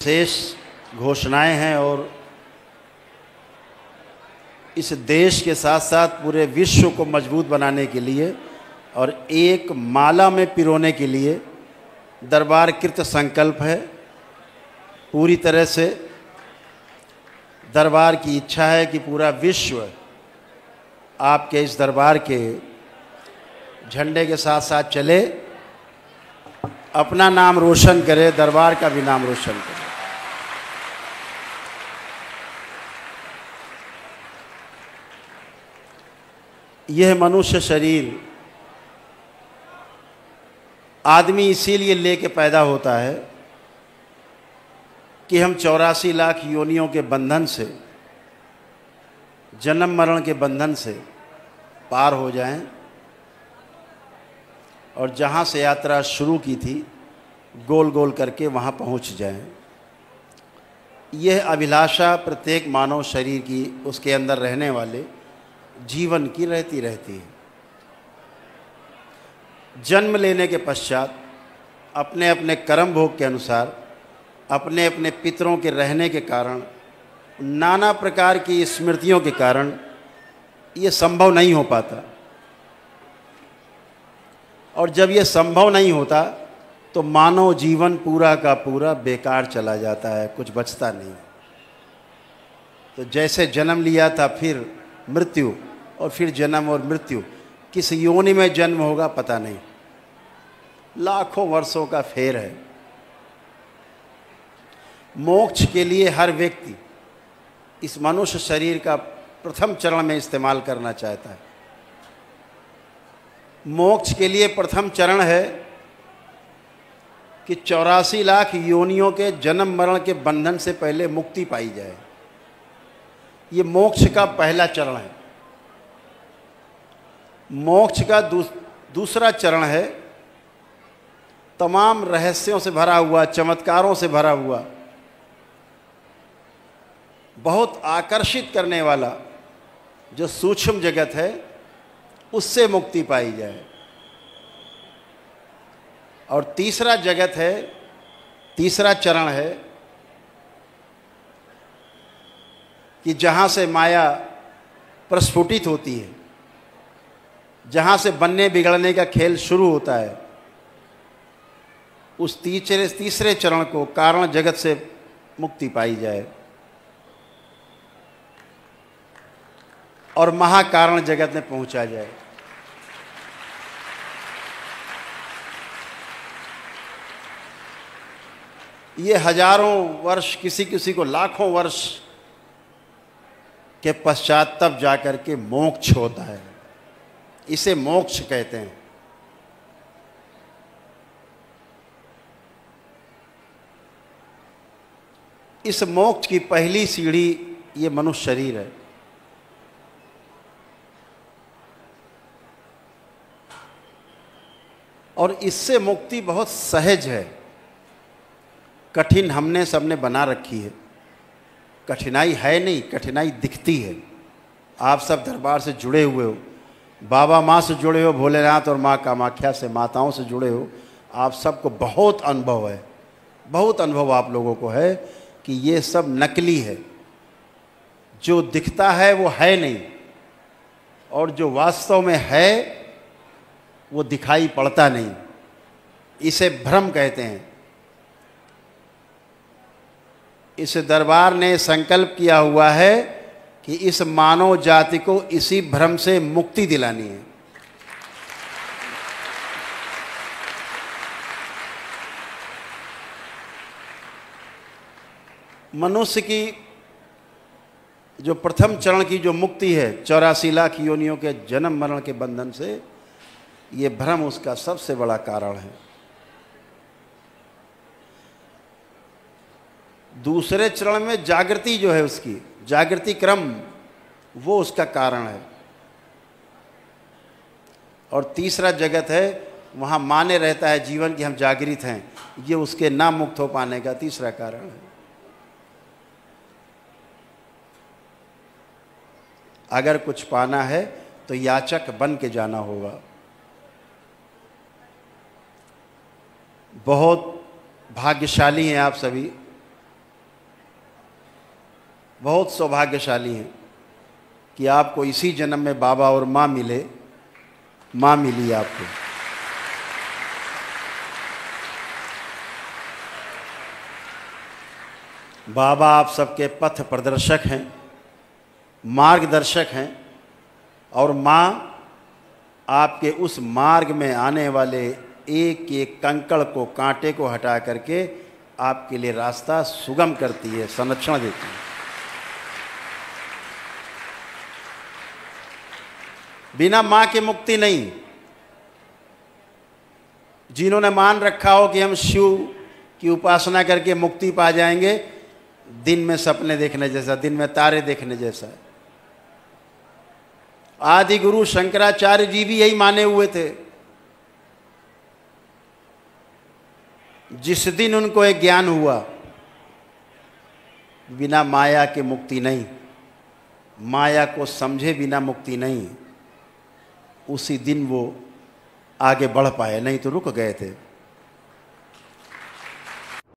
विशेष घोषणाएं हैं और इस देश के साथ साथ पूरे विश्व को मजबूत बनाने के लिए और एक माला में पिरोने के लिए दरबार कृत संकल्प है। पूरी तरह से दरबार की इच्छा है कि पूरा विश्व आपके इस दरबार के झंडे के साथ साथ चले, अपना नाम रोशन करे, दरबार का भी नाम रोशन करे। यह मनुष्य शरीर आदमी इसीलिए लेके पैदा होता है कि हम 84 लाख योनियों के बंधन से, जन्म मरण के बंधन से पार हो जाएं और जहाँ से यात्रा शुरू की थी गोल गोल करके वहाँ पहुँच जाएं। यह अभिलाषा प्रत्येक मानव शरीर की, उसके अंदर रहने वाले जीवन की रहती है। जन्म लेने के पश्चात अपने अपने कर्म भोग के अनुसार, अपने अपने पितरों के रहने के कारण, नाना प्रकार की स्मृतियों के कारण ये संभव नहीं हो पाता। और जब ये संभव नहीं होता तो मानव जीवन पूरा का पूरा बेकार चला जाता है, कुछ बचता नहीं। तो जैसे जन्म लिया था, फिर मृत्यु, और फिर जन्म और मृत्यु, किस योनि में जन्म होगा पता नहीं, लाखों वर्षों का फेर है। मोक्ष के लिए हर व्यक्ति इस मनुष्य शरीर का प्रथम चरण में इस्तेमाल करना चाहता है। मोक्ष के लिए प्रथम चरण है कि 84 लाख योनियों के जन्म मरण के बंधन से पहले मुक्ति पाई जाए। ये मोक्ष का पहला चरण है। मोक्ष का दूसरा चरण है तमाम रहस्यों से भरा हुआ, चमत्कारों से भरा हुआ, बहुत आकर्षित करने वाला जो सूक्ष्म जगत है, उससे मुक्ति पाई जाए। और तीसरा जगत है, तीसरा चरण है कि जहाँ से माया प्रस्फुटित होती है, जहाँ से बनने बिगड़ने का खेल शुरू होता है, उस तीसरे चरण को कारण जगत से मुक्ति पाई जाए और महाकारण जगत में पहुंचा जाए। ये हजारों वर्ष, किसी किसी को लाखों वर्ष के पश्चात तब जाकर के मोक्ष होता है। इसे मोक्ष कहते हैं। इस मोक्ष की पहली सीढ़ी ये मनुष्य शरीर है। और इससे मुक्ति बहुत सहज है। कठिन हमने सबने बना रखी है। कठिनाई है नहीं, कठिनाई दिखती है। आप सब दरबार से जुड़े हुए हो, बाबा माँ से जुड़े हो, भोलेनाथ और माँ कामाख्या से, माताओं से जुड़े हो। आप सबको बहुत अनुभव है, बहुत अनुभव आप लोगों को है कि ये सब नकली है। जो दिखता है वो है नहीं, और जो वास्तव में है वो दिखाई पड़ता नहीं। इसे भ्रम कहते हैं। इस दरबार ने संकल्प किया हुआ है कि इस मानव जाति को इसी भ्रम से मुक्ति दिलानी है। मनुष्य की जो प्रथम चरण की जो मुक्ति है 84 लाख योनियों के जन्म मरण के बंधन से, ये भ्रम उसका सबसे बड़ा कारण है। दूसरे चरण में जागृति जो है, उसकी जागृति क्रम, वो उसका कारण है। और तीसरा जगत है, वहाँ माने रहता है जीवन कि हम जागृत हैं, ये उसके ना मुक्त हो पाने का तीसरा कारण है। अगर कुछ पाना है तो याचक बन के जाना होगा। बहुत भाग्यशाली हैं आप सभी बहुत सौभाग्यशाली हैं कि आपको इसी जन्म में बाबा और माँ मिले, माँ मिली आपको। बाबा आप सबके पथ प्रदर्शक हैं, मार्गदर्शक हैं, और माँ आपके उस मार्ग में आने वाले एक एक कंकड़ को, कांटे को हटा करके आपके लिए रास्ता सुगम करती है, संरक्षण देती है। बिना माँ के मुक्ति नहीं। जिन्होंने मान रखा हो कि हम शिव की उपासना करके मुक्ति पा जाएंगे, दिन में सपने देखने जैसा, दिन में तारे देखने जैसा। आदि गुरु शंकराचार्य जी भी यही माने हुए थे। जिस दिन उनको एक ज्ञान हुआ बिना माया के मुक्ति नहीं, माया को समझे बिना मुक्ति नहीं, उसी दिन वो आगे बढ़ पाए, नहीं तो रुक गए थे।